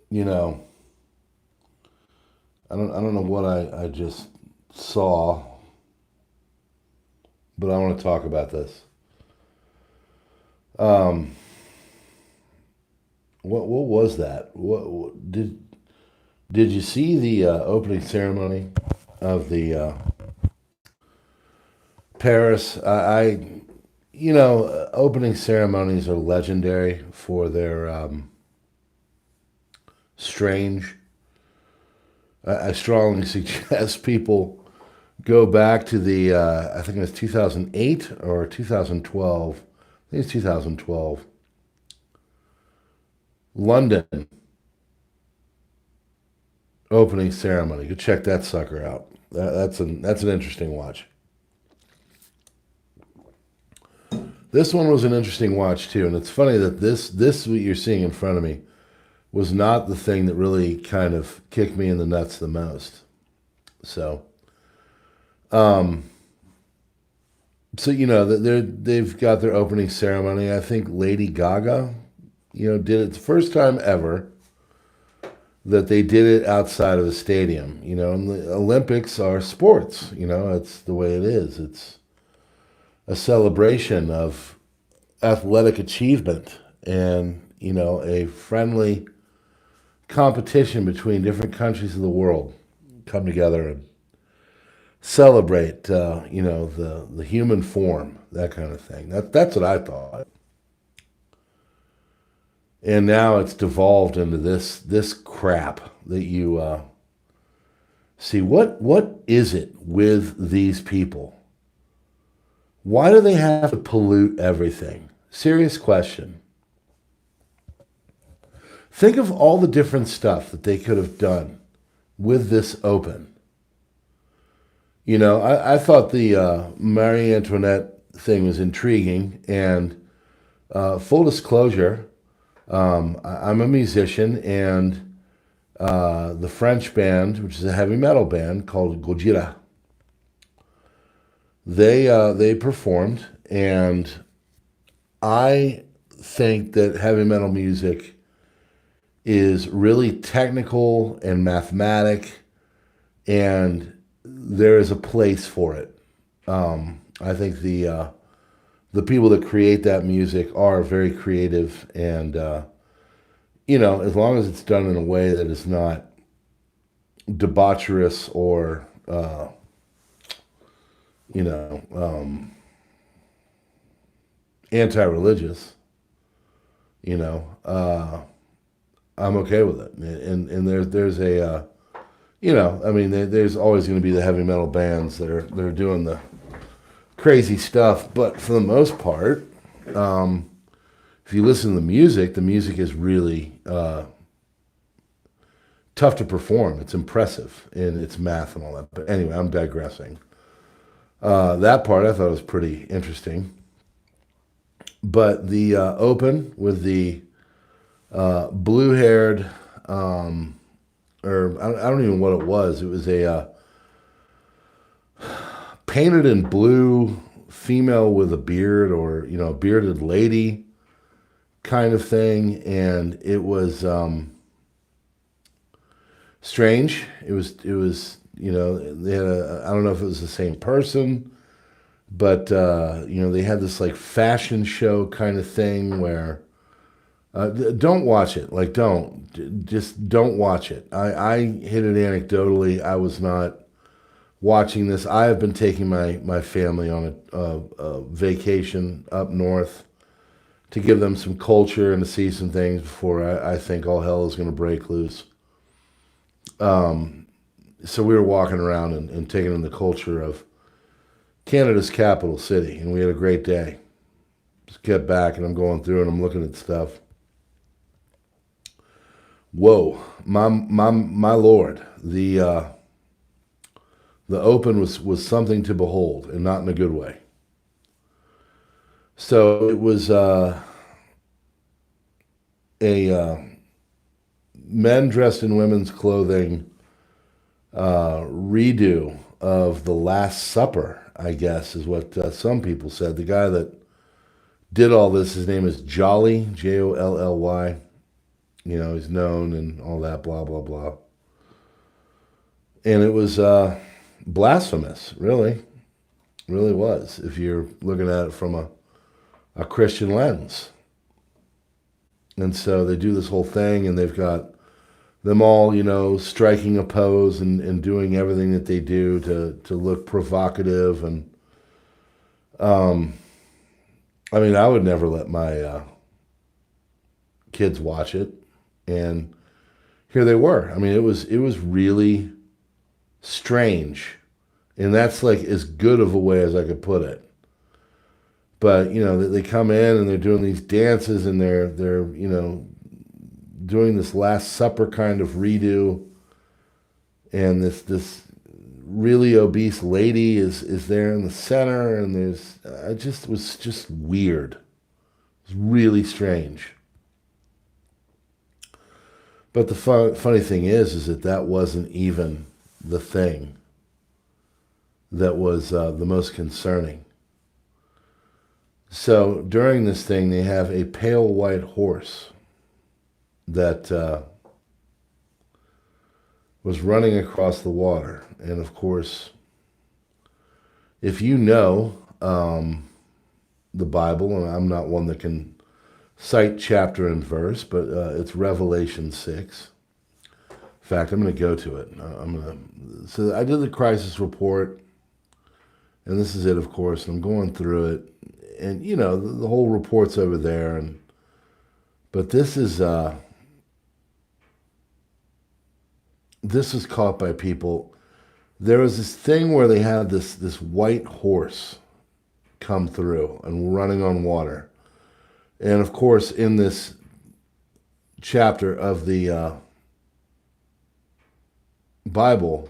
you know, I don't know what I just saw, but I want to talk about this. Um, what was that? What did you see the opening ceremony of the Paris? Opening ceremonies are legendary for their strange. I strongly suggest people go back to the I think it was 2008 or 2012. I think it's 2012. London opening ceremony. Go check that sucker out. That's an interesting watch. This one was an interesting watch too, and it's funny that this what you're seeing in front of me was not the thing that really kind of kicked me in the nuts the most. So, um, they've got their opening ceremony. I think Lady Gaga, did it the first time ever that they did it outside of a stadium. And the Olympics are sports. It's the way it is. It's a celebration of athletic achievement and a friendly competition between different countries of the world come together and celebrate, the human form, that kind of thing. That's what I thought. And now it's devolved into this crap that you see. What is it with these people? Why do they have to pollute everything? Serious question. Think of all the different stuff that they could have done with this open. I thought the Marie Antoinette thing was intriguing. And full disclosure, I'm a musician, and the French band, which is a heavy metal band called Gojira, they performed, and I think that heavy metal music is really technical and mathematic, and there is a place for it. I think the people that create that music are very creative, and as long as it's done in a way that is not debaucherous or you know anti-religious, I'm okay with it. And there's a there's always going to be the heavy metal bands that are doing the crazy stuff, but for the most part, if you listen to the music is really tough to perform. It's impressive in its math and all that. But anyway, I'm digressing. That part I thought was pretty interesting. But the open with the blue-haired, or I don't even know what it was. It was a painted in blue female with a beard, or a bearded lady kind of thing, and it was strange. It was they had I don't know if it was the same person, but they had this like fashion show kind of thing where don't watch it. Like, just don't watch it. I hit it anecdotally. I was not watching this. I have been taking my family on a vacation up north to give them some culture and to see some things before I think all hell is going to break loose. So we were walking around and taking in the culture of Canada's capital city, and we had a great day. Just get back, and I'm going through and I'm looking at stuff. Whoa, my lord! The open was something to behold, and not in a good way. So it was a men dressed in women's clothing redo of the Last Supper, I guess, is what some people said. The guy that did all this, his name is Jolly, Jolly. You know, he's known and all that, blah, blah, blah. And it was blasphemous, really. Really was, if you're looking at it from a Christian lens. And so they do this whole thing, and they've got them all, you know, striking a pose and doing everything that they do to look provocative. And I mean, I would never let my kids watch it. And here they were. I mean, it was really strange. And that's like as good of a way as I could put it. But, you know, they come in and they're doing these dances, and they're you know, doing this Last Supper kind of redo. And this really obese lady is there in the center, and it was just weird. It was really strange. But the funny thing is that wasn't even the thing that was the most concerning. So during this thing, they have a pale white horse that was running across the water. And of course, if you know the Bible, and I'm not one that can cite chapter and verse, but it's Revelation 6. In fact, I'm going to go to it. So I did the crisis report, and this is it, of course, and I'm going through it. And, you know, the whole report's over there. But this is caught by people. There was this thing where they had this white horse come through and running on water. And, of course, in this chapter of the Bible,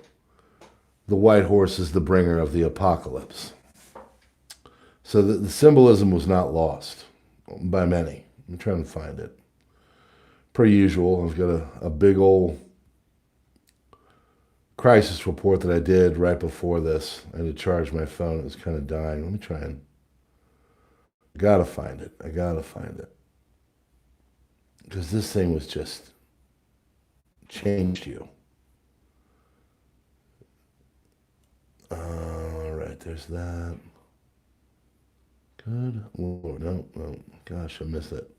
the white horse is the bringer of the apocalypse. So the symbolism was not lost by many. I'm trying to find it. Per usual, I've got a big old crisis report that I did right before this. I had to charge my phone. It was kind of dying. Let me try and... I gotta find it. Because this thing was just changed you. All right, there's that. Good Lord, no, gosh, I missed it.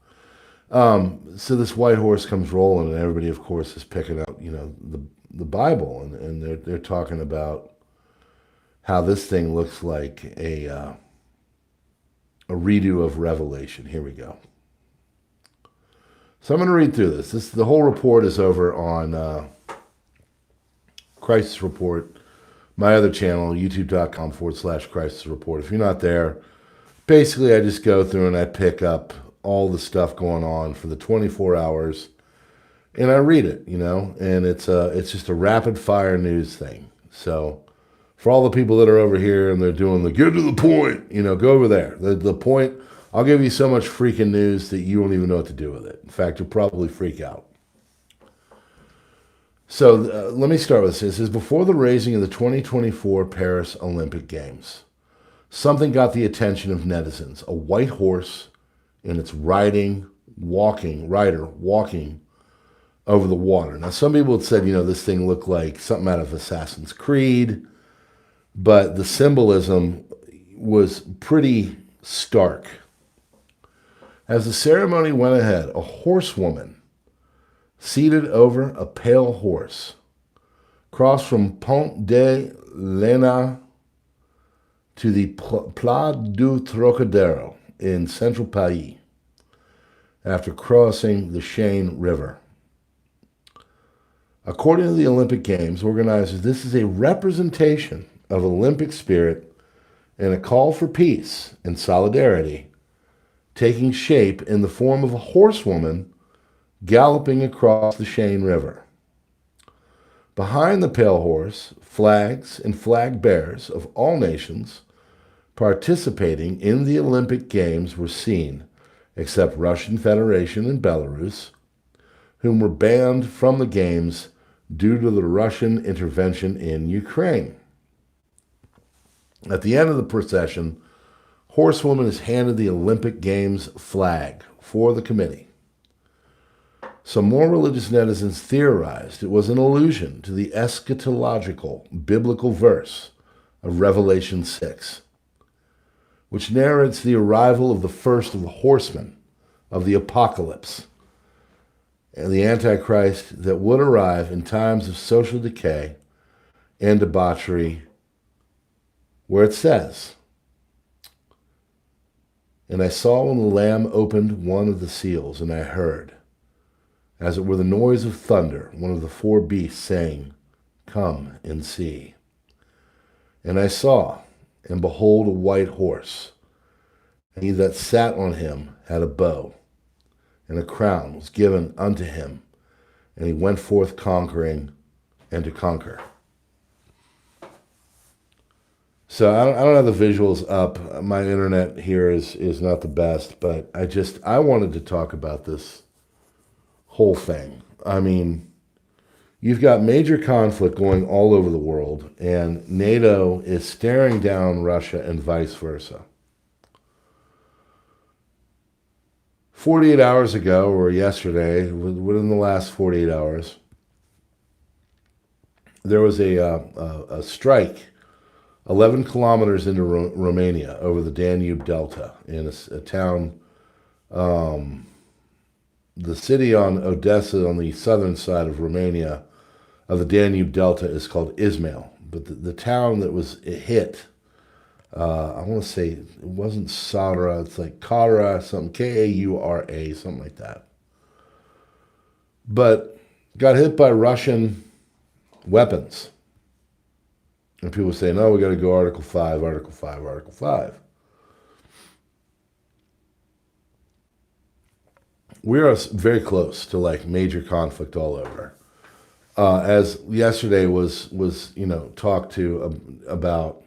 So this white horse comes rolling, and everybody, of course, is picking out, you know, the Bible, and they're talking about how this thing looks like a redo of Revelation. Here we go. So I'm going to read through this. The whole report is over on Crisis Report, my other channel, youtube.com/Crisis Report. If you're not there, basically I just go through and I pick up all the stuff going on for the 24 hours, and I read it, you know, and it's just a rapid fire news thing. So for all the people that are over here and they're doing the get to the point, you know, go over there. The point, I'll give you so much freaking news that you won't even know what to do with it. In fact, you'll probably freak out. So let me start with this. It says, before the raising of the 2024 Paris Olympic Games, something got the attention of netizens. A white horse and its rider walking over the water. Now, some people had said, you know, this thing looked like something out of Assassin's Creed, but the symbolism was pretty stark. As the ceremony went ahead, a horsewoman seated over a pale horse crossed from Pont de l'Ena to the Pla du Trocadero in central Paris after crossing the Seine River. According to the Olympic Games organizers, this is a representation of Olympic spirit and a call for peace and solidarity, taking shape in the form of a horsewoman galloping across the Seine River. Behind the pale horse, flags and flag bearers of all nations participating in the Olympic Games were seen, except Russian Federation and Belarus, whom were banned from the Games due to the Russian intervention in Ukraine. At the end of the procession, horsewoman is handed the Olympic Games flag for the committee. Some more religious netizens theorized it was an allusion to the eschatological biblical verse of Revelation 6, which narrates the arrival of the first of the horsemen of the apocalypse and the Antichrist that would arrive in times of social decay and debauchery, where it says, "And I saw when the Lamb opened one of the seals, and I heard, as it were the noise of thunder, one of the four beasts saying, 'Come and see.' And I saw, and behold, a white horse, and he that sat on him had a bow, and a crown was given unto him, and he went forth conquering and to conquer." So I don't have the visuals up. My internet here is not the best, but I wanted to talk about this whole thing. I mean, you've got major conflict going all over the world, and NATO is staring down Russia and vice versa. 48 hours ago, or yesterday, within the last 48 hours, there was a strike 11 kilometers into Romania over the Danube Delta in a town, the city on Odessa on the southern side of Romania, of the Danube Delta, is called Izmail. But the town that was hit, I want to say it wasn't Sadra, it's like Kara, something, Kaura, something like that. But got hit by Russian weapons. And people say, no, we got to go Article 5, Article 5, Article 5. We are very close to like major conflict all over. As yesterday was talked to about,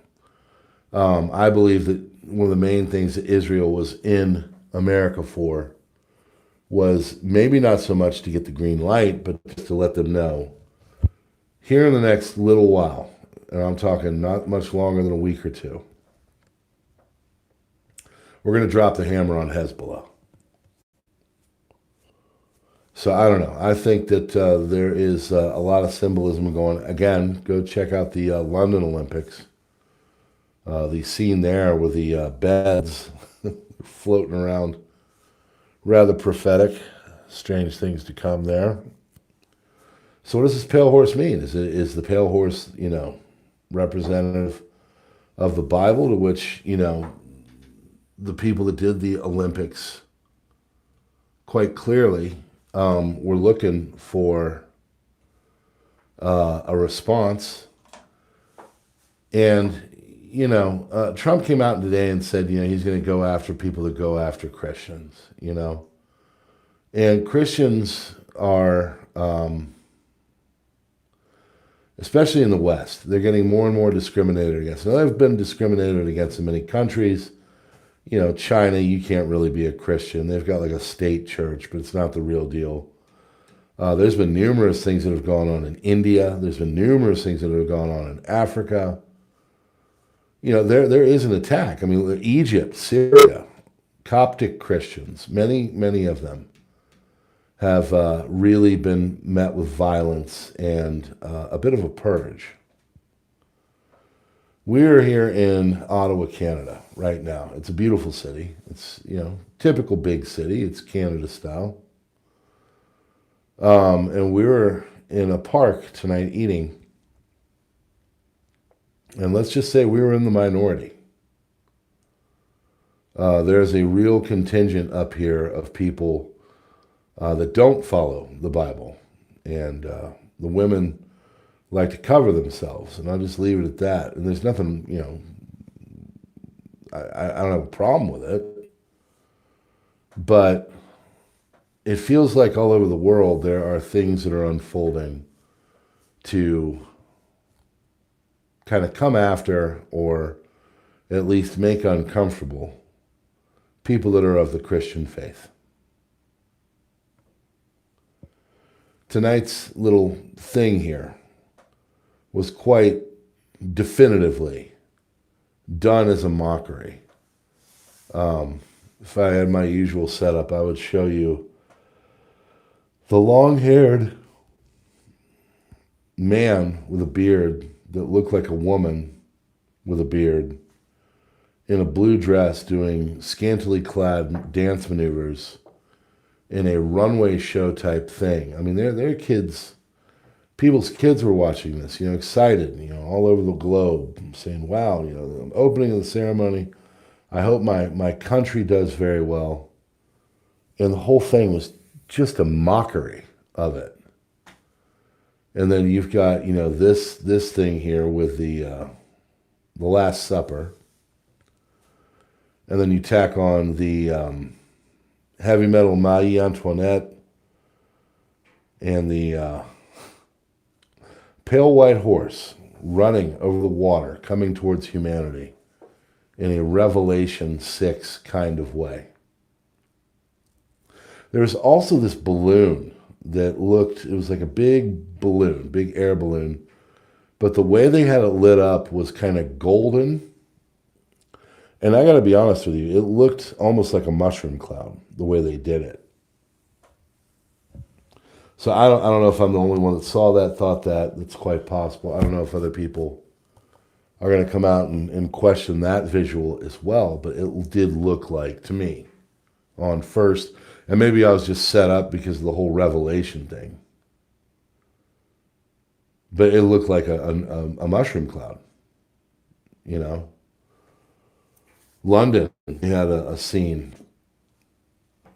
I believe that one of the main things that Israel was in America for was maybe not so much to get the green light, but just to let them know, here in the next little while, and I'm talking not much longer than a week or two, we're going to drop the hammer on Hezbollah. So I don't know. I think that there is a lot of symbolism going. Again, go check out the London Olympics. The scene there with the beds floating around, rather prophetic. Strange things to come there. So what does this pale horse mean? Is the pale horse, representative of the Bible, to which, the people that did the Olympics quite clearly were looking for a response. And, Trump came out today and said, he's going to go after people that go after Christians, And Christians are, especially in the West, they're getting more and more discriminated against. Now, they've been discriminated against in many countries. China, you can't really be a Christian. They've got like a state church, but it's not the real deal. There's been numerous things that have gone on in India. There's been numerous things that have gone on in Africa. There is an attack. I mean, Egypt, Syria, Coptic Christians, many of them have really been met with violence and a bit of a purge. We're here in Ottawa, Canada, right now. It's a beautiful city. It's, typical big city. It's Canada style. And we were in a park tonight eating. And let's just say we were in the minority. There's a real contingent up here of people that don't follow the Bible. And the women like to cover themselves, and I'll just leave it at that. And there's nothing, I don't have a problem with it. But it feels like all over the world there are things that are unfolding to kind of come after, or at least make uncomfortable, people that are of the Christian faith. Tonight's little thing here was quite definitively done as a mockery. If I had my usual setup, I would show you The long-haired man with a beard that looked like a woman with a beard in a blue dress doing scantily clad dance maneuvers in a runway show type thing. I mean, they're kids. People's kids were watching this, excited, all over the globe, saying, wow, the opening of the ceremony, I hope my country does very well. And the whole thing was just a mockery of it. And then you've got, this thing here with the Last Supper. And then you tack on the heavy metal Marie Antoinette and the pale white horse running over the water, coming towards humanity in a Revelation 6 kind of way. There's also this balloon that it was like a big balloon, big air balloon, but the way they had it lit up was kind of golden. And I got to be honest with you, it looked almost like a mushroom cloud, the way they did it. So I don't know if I'm the only one that saw that, thought that. It's quite possible. I don't know if other people are going to come out and question that visual as well, but it did look like, to me, on first, and maybe I was just set up because of the whole Revelation thing, but it looked like a mushroom cloud, London, you had a scene.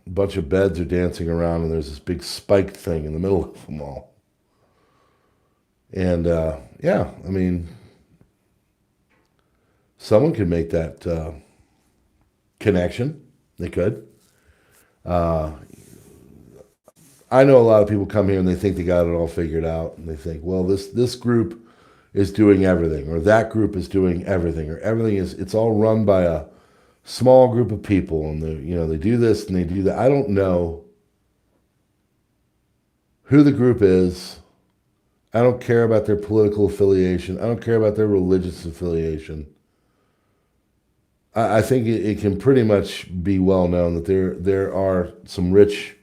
A bunch of beds are dancing around, and there's this big spiked thing in the middle of them all. And, yeah, I mean, someone could make that connection. They could. I know a lot of people come here and they think they got it all figured out, and they think, well, this group is doing everything, or that group is doing everything, or it's all run by a small group of people, and they do this and they do that. I don't know who the group is. I don't care about their political affiliation. I don't care about their religious affiliation. I think it can pretty much be well known that there are some rich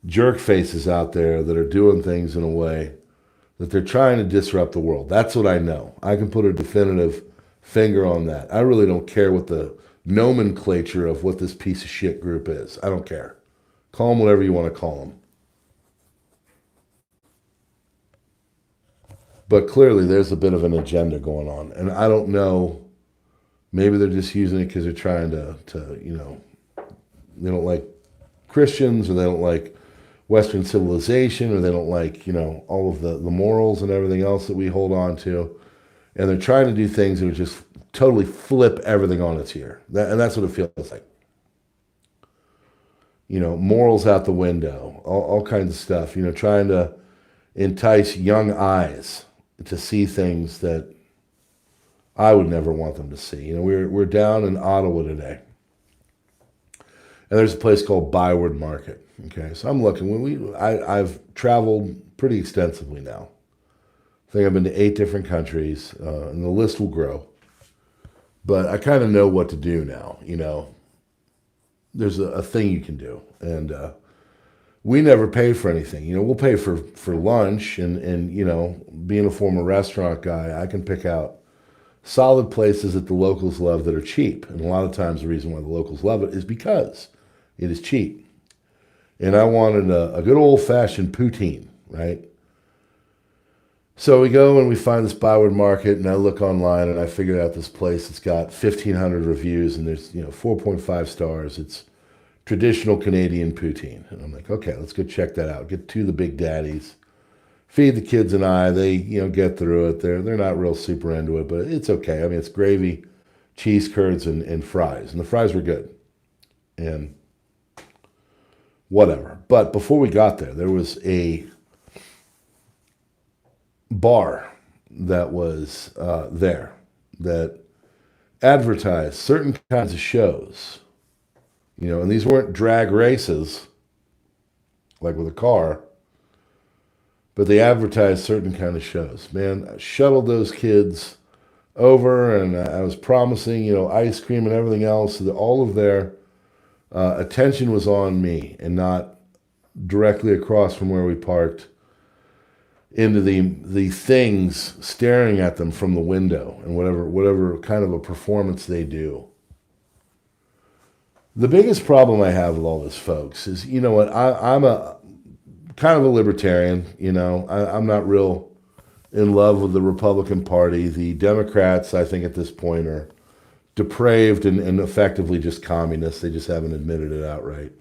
jerk faces out there that are doing things in a way that they're trying to disrupt the world. That's what I know. I can put a definitive finger on that. I really don't care what the nomenclature of what this piece of shit group is. I don't care. Call them whatever you want to call them. But clearly there's a bit of an agenda going on. And I don't know, maybe they're just using it because they're trying to they don't like Christians, or they don't like Western civilization, or they don't like, all of the morals and everything else that we hold on to. And they're trying to do things that would just totally flip everything on its ear. And that's what it feels like. Morals out the window, all kinds of stuff, trying to entice young eyes to see things that I would never want them to see. We're down in Ottawa today, and there's a place called Byward Market. Okay, so I'm looking. I've traveled pretty extensively now. I think I've been to 8 different countries, and the list will grow. But I kind of know what to do now. There's a thing you can do, and we never pay for anything. We'll pay for lunch, and being a former restaurant guy, I can pick out solid places that the locals love that are cheap. And a lot of times the reason why the locals love it is because it is cheap. And I wanted a good old-fashioned poutine, right? So we go and we find this Byward Market, and I look online and I figured out this place. It's got 1,500 reviews, and there's 4.5 stars. It's traditional Canadian poutine. And I'm like, okay, let's go check that out. Get 2 of the big daddies. Feed the kids and I. They get through it. They're not real super into it, but it's okay. I mean, it's gravy, cheese curds, and fries. And the fries were good. And whatever. But before we got there was a bar that was there that advertised certain kinds of shows, and these weren't drag races like with a car, but they advertised certain kind of shows. Man, I shuttled those kids over, and I was promising, ice cream and everything else, so that all of their attention was on me and not directly across from where we parked into the things staring at them from the window and whatever kind of a performance they do. The biggest problem I have with all this, folks, is, you know what, I'm a kind of a libertarian. You know, I'm not real in love with the Republican Party. The Democrats, I think at this point, are depraved and effectively just communists. They just haven't admitted it outright.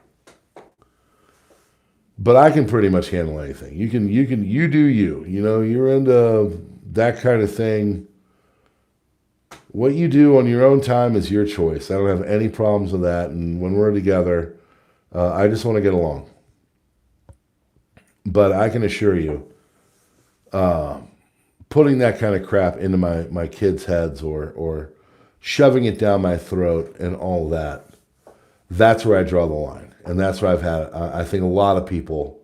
But I can pretty much handle anything. You do you. You know, you're into that kind of thing. What you do on your own time is your choice. I don't have any problems with that. And when we're together, I just want to get along. But I can assure you, putting that kind of crap into my kids' heads or shoving it down my throat and all that, that's where I draw the line. And that's where I think a lot of people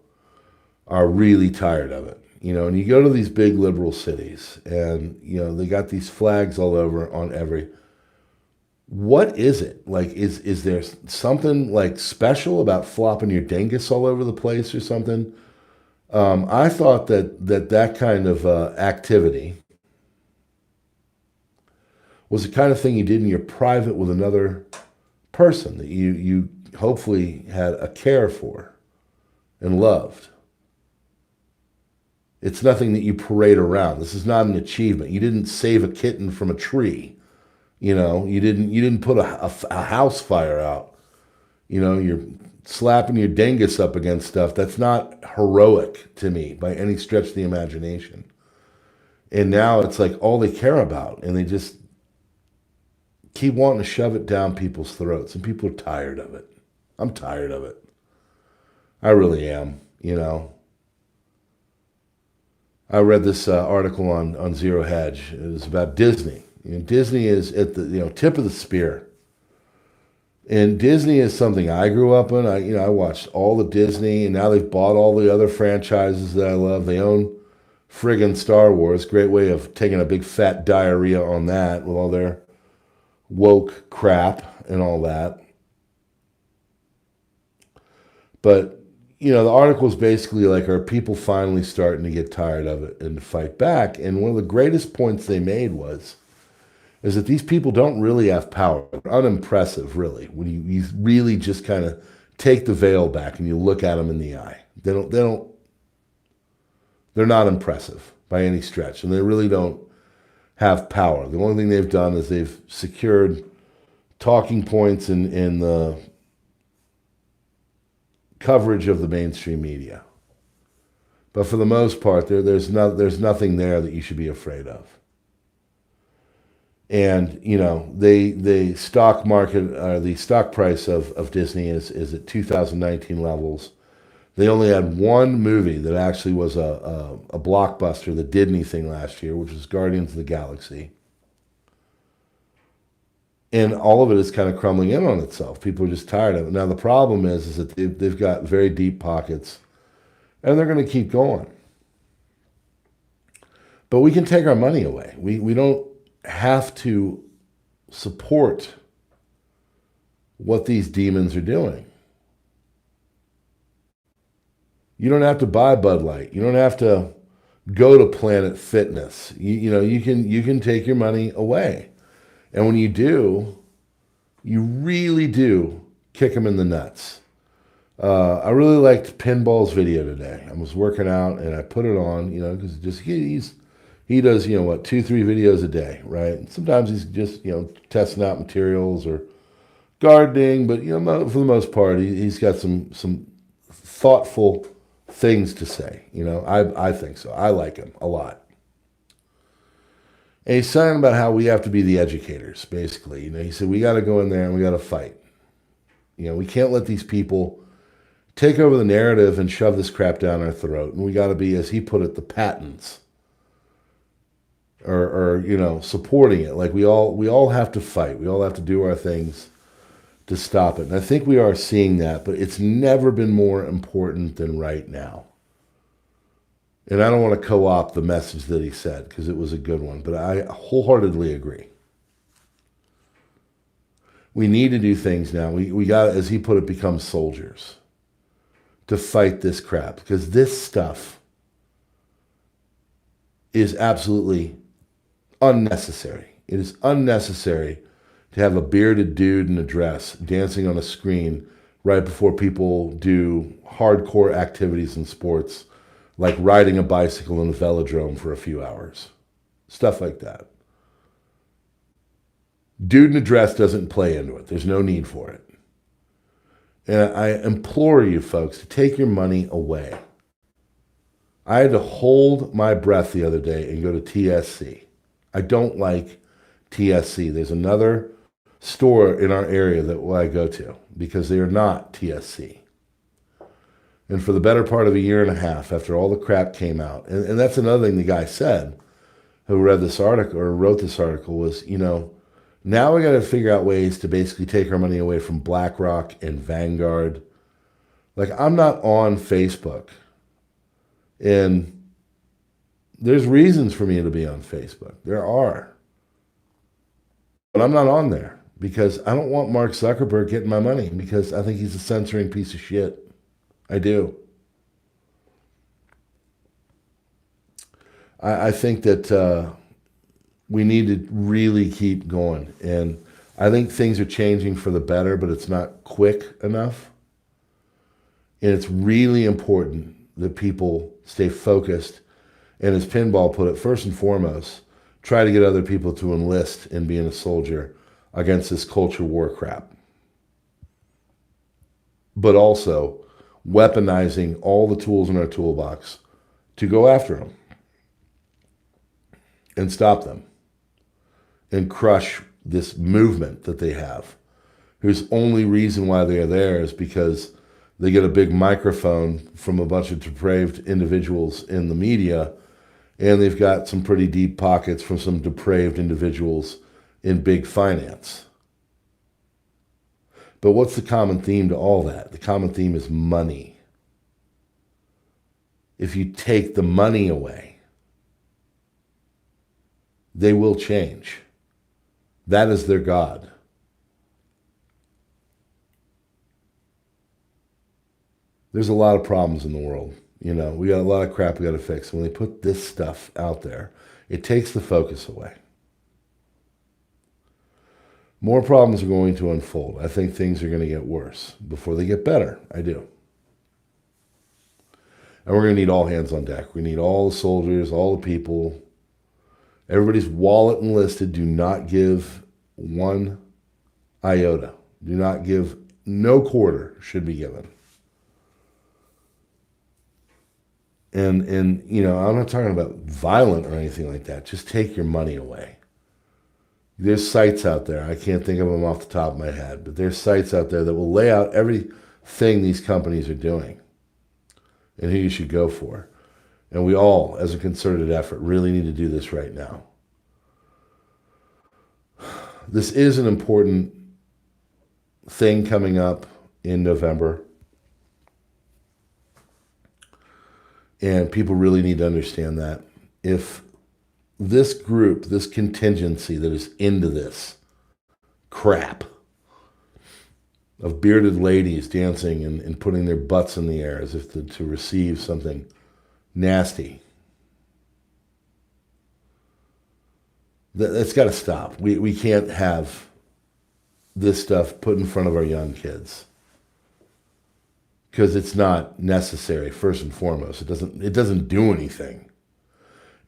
are really tired of it. You know, and you go to these big liberal cities and, you know, they got these flags all over on every... What is it? Like, is there something, like, special about flopping your dingus all over the place or something? I thought that kind of activity was the kind of thing you did in your private with another person that you hopefully had a care for and loved. It's nothing that you parade around. This is not an achievement. You didn't save a kitten from a tree. You know, you didn't put a house fire out. You know, you're slapping your dingus up against stuff. That's not heroic to me by any stretch of the imagination. And now it's like all they care about, and they just keep wanting to shove it down people's throats, and people are tired of it. I'm tired of it. I really am, you know. I read this article on Zero Hedge. It was about Disney. You know, Disney is at the tip of the spear. And Disney is something I grew up in. I watched all the Disney, and now they've bought all the other franchises that I love. They own friggin' Star Wars. Great way of taking a big fat diarrhea on that with all their woke crap and all that. But, you know, the article is basically like, are people finally starting to get tired of it and to fight back? And one of the greatest points they made is that these people don't really have power. They're unimpressive, really, when you really just kind of take the veil back and you look at them in the eye. They're not impressive by any stretch, and they really don't have power. The only thing they've done is they've secured talking points in the coverage of the mainstream media. But for the most part, there's nothing there that you should be afraid of. And, you know, the stock market, the stock price of Disney is at 2019 levels. They only had one movie that actually was a blockbuster that did anything last year, which was Guardians of the Galaxy. And all of it is kind of crumbling in on itself. People are just tired of it. Now, the problem is that they've got very deep pockets, and they're going to keep going. But we can take our money away. We don't have to support what these demons are doing. You don't have to buy Bud Light. You don't have to go to Planet Fitness. You can take your money away. And when you do, you really do kick them in the nuts. I really liked Pinball's video today. I was working out and I put it on, because just he does, 2-3 videos a day, right? And sometimes he's just, testing out materials or gardening, but for the most part, he's got some thoughtful things to say. I think so. I like him a lot. And he's talking about how we have to be the educators, basically. He said, we got to go in there and we got to fight. We can't let these people take over the narrative and shove this crap down our throat. And we got to be, as he put it, the patents. Or supporting it. Like we all have to fight. We all have to do our things to stop it. And I think we are seeing that, but it's never been more important than right now. And I don't want to co-opt the message that he said because it was a good one, but I wholeheartedly agree. We need to do things now. We got, as he put it, become soldiers. to fight this crap, because this stuff is absolutely unnecessary. It is unnecessary to have a bearded dude in a dress dancing on a screen right before people do hardcore activities in sports, like riding a bicycle in a velodrome for a few hours. Stuff like that. Dude in a dress doesn't play into it. There's no need for it. And I implore you folks to take your money away. I had to hold my breath the other day and go to TSC. I don't like TSC. There's another store in our area that I go to because they are not TSC. And for the better part of a year and a half, after all the crap came out, and that's another thing the guy said, who read this article or wrote this article, was, now we got to figure out ways to basically take our money away from BlackRock and Vanguard. Like, I'm not on Facebook. And there's reasons for me to be on Facebook. There are. But I'm not on there because I don't want Mark Zuckerberg getting my money, because I think he's a censoring piece of shit. I do. I think that we need to really keep going. And I think things are changing for the better, but it's not quick enough. And it's really important that people stay focused. And as Pinball put it, first and foremost, try to get other people to enlist in being a soldier against this culture war crap. But also weaponizing all the tools in our toolbox to go after them and stop them and crush this movement that they have, whose only reason why they are there is because they get a big microphone from a bunch of depraved individuals in the media, and they've got some pretty deep pockets from some depraved individuals in big finance. But what's the common theme to all that? The common theme is money. If you take the money away, they will change. That is their God. There's a lot of problems in the world. We got a lot of crap we got to fix. When they put this stuff out there, it takes the focus away. More problems are going to unfold. I think things are going to get worse before they get better. I do. And we're going to need all hands on deck. We need all the soldiers, all the people. Everybody's wallet enlisted. Do not give one iota. Do not give, no quarter should be given. And I'm not talking about violent or anything like that. Just take your money away. There's sites out there. I can't think of them off the top of my head, but there's sites out there that will lay out everything these companies are doing and who you should go for. And we all, as a concerted effort, really need to do this right now. This is an important thing coming up in November. And people really need to understand that. If this group, this contingency that is into this crap of bearded ladies dancing and putting their butts in the air as if to receive something nasty, that's got to stop. We can't have this stuff put in front of our young kids, because it's not necessary. First and foremost, it doesn't do anything.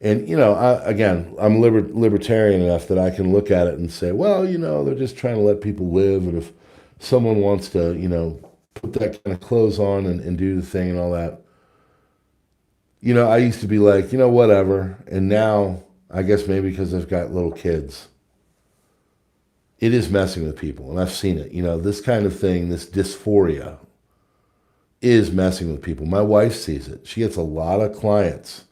And I'm libertarian enough that I can look at it and say, well, they're just trying to let people live, and if someone wants to put that kind of clothes on and do the thing and all that, I used to be like, whatever. And now, I guess maybe because I've got little kids, it is messing with people. And I've seen it. This kind of thing, this dysphoria, is messing with people. My wife sees it. She gets a lot of clients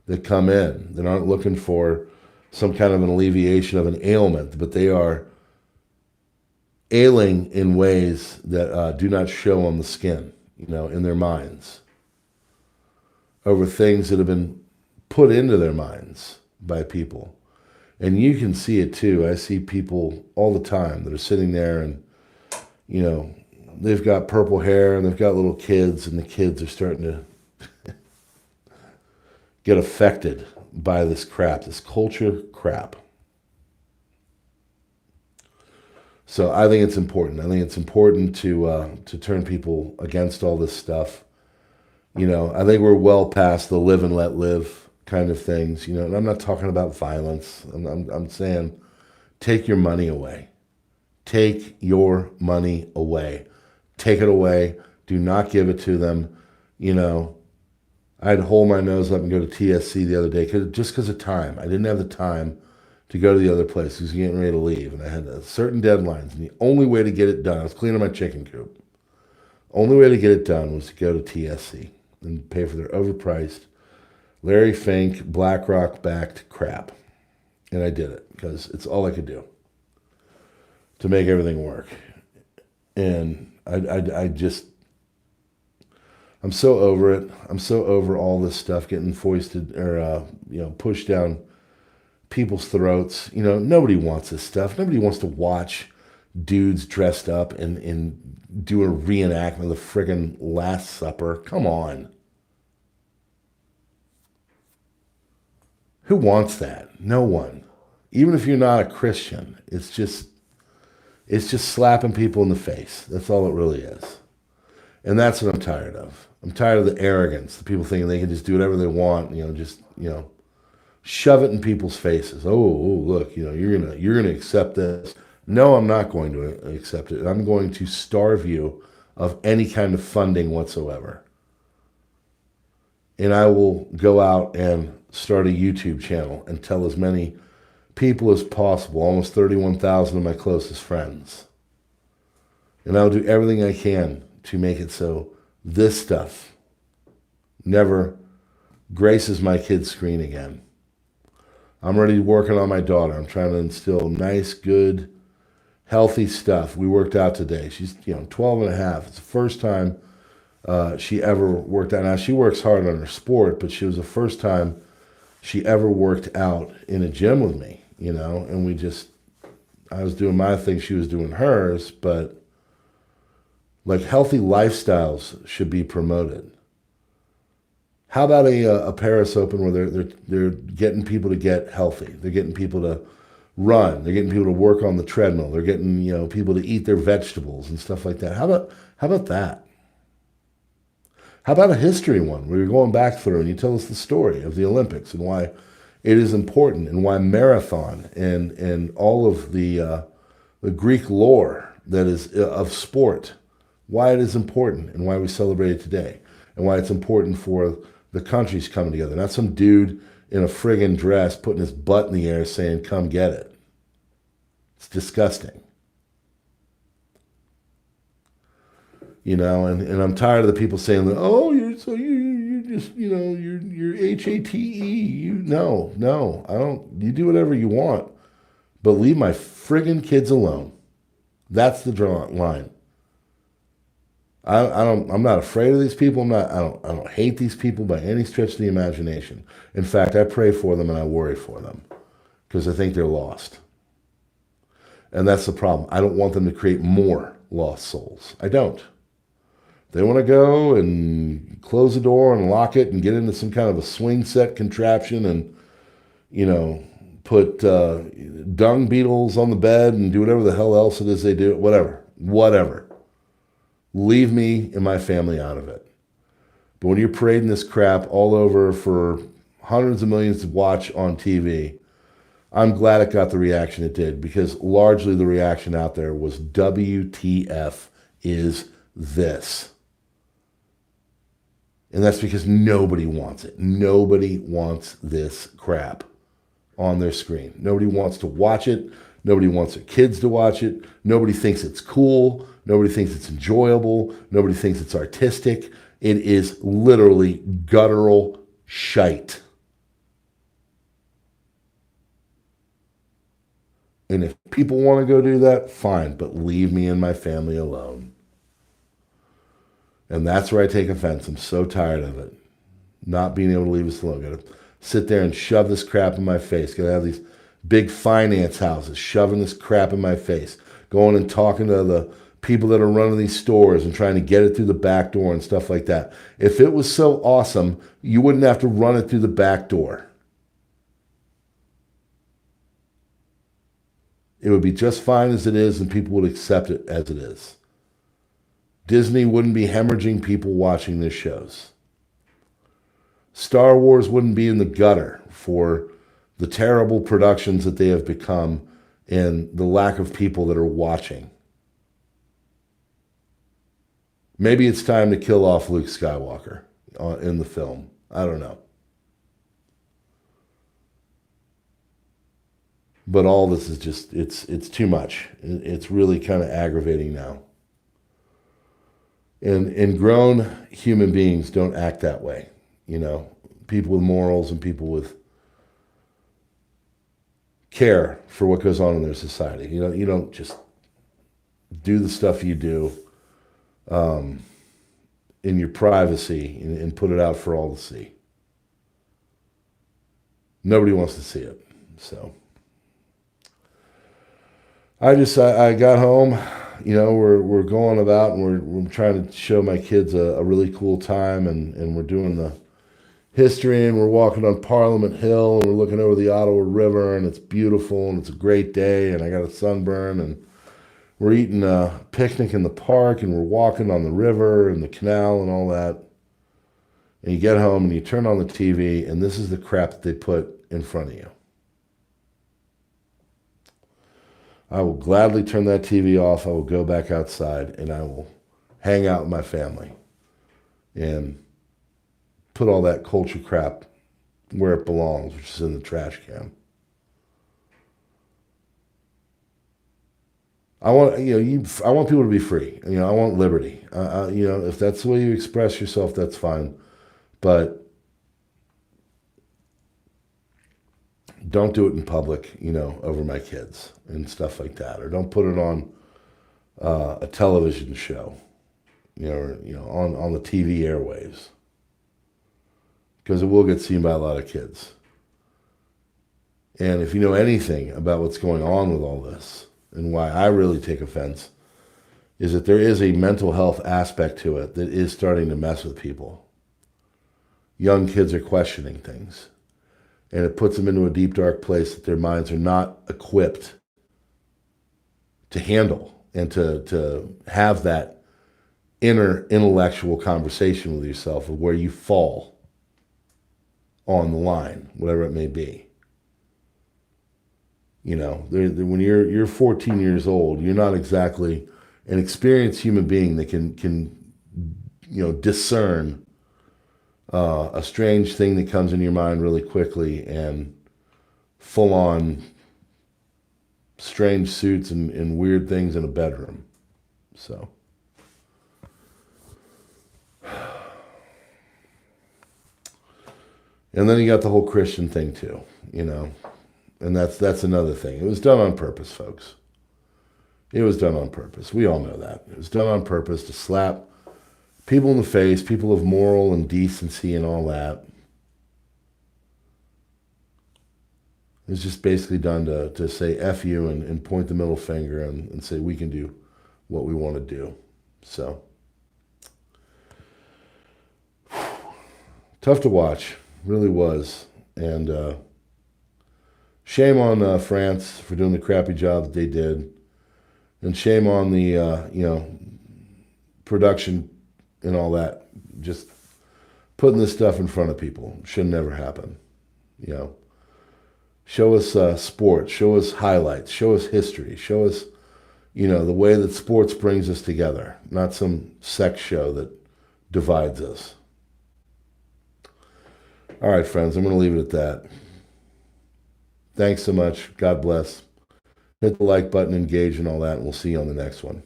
that come in that aren't looking for some kind of an alleviation of an ailment, but they are ailing in ways that do not show on the skin, in their minds, over things that have been put into their minds by people. And you can see it too. I see people all the time that are sitting there and, they've got purple hair and they've got little kids, and the kids are starting to get affected by this crap, this culture crap. So I think it's important. I think it's important to turn people against all this stuff. You know, I think we're well past the live and let live kind of things. You know, and I'm not talking about violence. I'm saying take your money away. Take your money away. Take it away. Do not give it to them. You know, I had to hold my nose up and go to TSC the other day just because of time. I didn't have the time to go to the other place. He was getting ready to leave, and I had certain deadlines. And the only way to get it done, I was cleaning my chicken coop. Only way to get it done was to go to TSC and pay for their overpriced Larry Fink, BlackRock-backed crap. And I did it because it's all I could do to make everything work. And I just, I'm so over it. I'm so over all this stuff getting foisted or, pushed down people's throats. You know, nobody wants this stuff. Nobody wants to watch dudes dressed up and do a reenactment of the friggin' Last Supper. Come on. Who wants that? No one. Even if you're not a Christian, it's just slapping people in the face. That's all it really is. And that's what I'm tired of. I'm tired of the arrogance, the people thinking they can just do whatever they want, shove it in people's faces. Oh, look, you're gonna accept this. No, I'm not going to accept it. I'm going to starve you of any kind of funding whatsoever. And I will go out and start a YouTube channel and tell as many people as possible, almost 31,000 of my closest friends. And I'll do everything I can to make it so this stuff never graces my kid's screen again. I'm already working on my daughter. I'm trying to instill nice, good, healthy stuff. We worked out today. She's 12 and a half. It's the first time she ever worked out. Now, she works hard on her sport, but she was the first time she ever worked out in a gym with me, and I was doing my thing, she was doing hers, but like healthy lifestyles should be promoted. How about a Paris Open where they're getting people to get healthy? They're getting people to run. They're getting people to work on the treadmill. They're getting people to eat their vegetables and stuff like that. How about that? How about a history one where you're going back through and you tell us the story of the Olympics and why it is important and why marathon and all of the Greek lore that is of sport, why it is important and why we celebrate it today and why it's important for the countries coming together. Not some dude in a friggin' dress putting his butt in the air saying, come get it. It's disgusting. And I'm tired of the people saying, oh, you're just, you're HATE. No, I don't, you do whatever you want, but leave my friggin' kids alone. That's the line. I'm not afraid of these people. I don't hate these people by any stretch of the imagination. In fact, I pray for them and I worry for them because I think they're lost. And that's the problem. I don't want them to create more lost souls. I don't. They want to go and close the door and lock it and get into some kind of a swing set contraption and, put dung beetles on the bed and do whatever the hell else it is they do. Whatever. Leave me and my family out of it. But when you're parading this crap all over for hundreds of millions to watch on TV, I'm glad it got the reaction it did because largely the reaction out there was WTF is this? And that's because nobody wants it. Nobody wants this crap on their screen. Nobody wants to watch it. Nobody wants their kids to watch it. Nobody thinks it's cool. Nobody thinks it's enjoyable. Nobody thinks it's artistic. It is literally guttural shite. And if people want to go do that, fine, but leave me and my family alone. And that's where I take offense. I'm so tired of it. Not being able to leave us alone. Got to sit there and shove this crap in my face. Got to have these big finance houses shoving this crap in my face. Going and talking to the people that are running these stores and trying to get it through the back door and stuff like that. If it was so awesome, you wouldn't have to run it through the back door. It would be just fine as it is, and people would accept it as it is. Disney wouldn't be hemorrhaging people watching their shows. Star Wars wouldn't be in the gutter for the terrible productions that they have become and the lack of people that are watching. Maybe it's time to kill off Luke Skywalker in the film. I don't know. But all this is just, it's too much. It's really kind of aggravating now. And grown human beings don't act that way. You know, people with morals and people with care for what goes on in their society. You don't just do the stuff you do in your privacy and put it out for all to see. Nobody wants to see it. So I got home. You know, we're going about and we're trying to show my kids a really cool time, and we're doing the history, and we're walking on Parliament Hill, and we're looking over the Ottawa River, and it's beautiful, and it's a great day, and I got a sunburn, and we're eating a picnic in the park, and we're walking on the river and the canal and all that. And you get home and you turn on the TV, and this is the crap that they put in front of you. I will gladly turn that TV off. I will go back outside, and I will hang out with my family and put all that culture crap where it belongs, which is in the trash can. I want people to be free. You know, I want liberty. You know, if that's the way you express yourself, that's fine. But don't do it in public, you know, over my kids and stuff like that. Or don't put it on a television show, you know, on the TV airwaves. Because it will get seen by a lot of kids. And if you know anything about what's going on with all this, and why I really take offense, is that there is a mental health aspect to it that is starting to mess with people. Young kids are questioning things. And it puts them into a deep, dark place that their minds are not equipped to handle and to have that inner intellectual conversation with yourself of where you fall on the line, whatever it may be. You know, when you're 14 years old, you're not exactly an experienced human being that can you know, discern a strange thing that comes in your mind really quickly and full on strange suits and weird things in a bedroom. So. And then you got the whole Christian thing too, you know. And that's another thing. It was done on purpose, folks. It was done on purpose. We all know that. It was done on purpose to slap people in the face, people of moral and decency and all that. It's just basically done to say F you and point the middle finger and say we can do what we want to do. So, tough to watch. Really was. And shame on France for doing the crappy job that they did. And shame on the, you know, production and all that. Just putting this stuff in front of people should never happen. You know, show us sports, show us highlights, show us history, show us, you know, the way that sports brings us together, not some sex show that divides us. All right, friends, I'm going to leave it at that. Thanks so much. God bless. Hit the like button, engage, and all that, and we'll see you on the next one.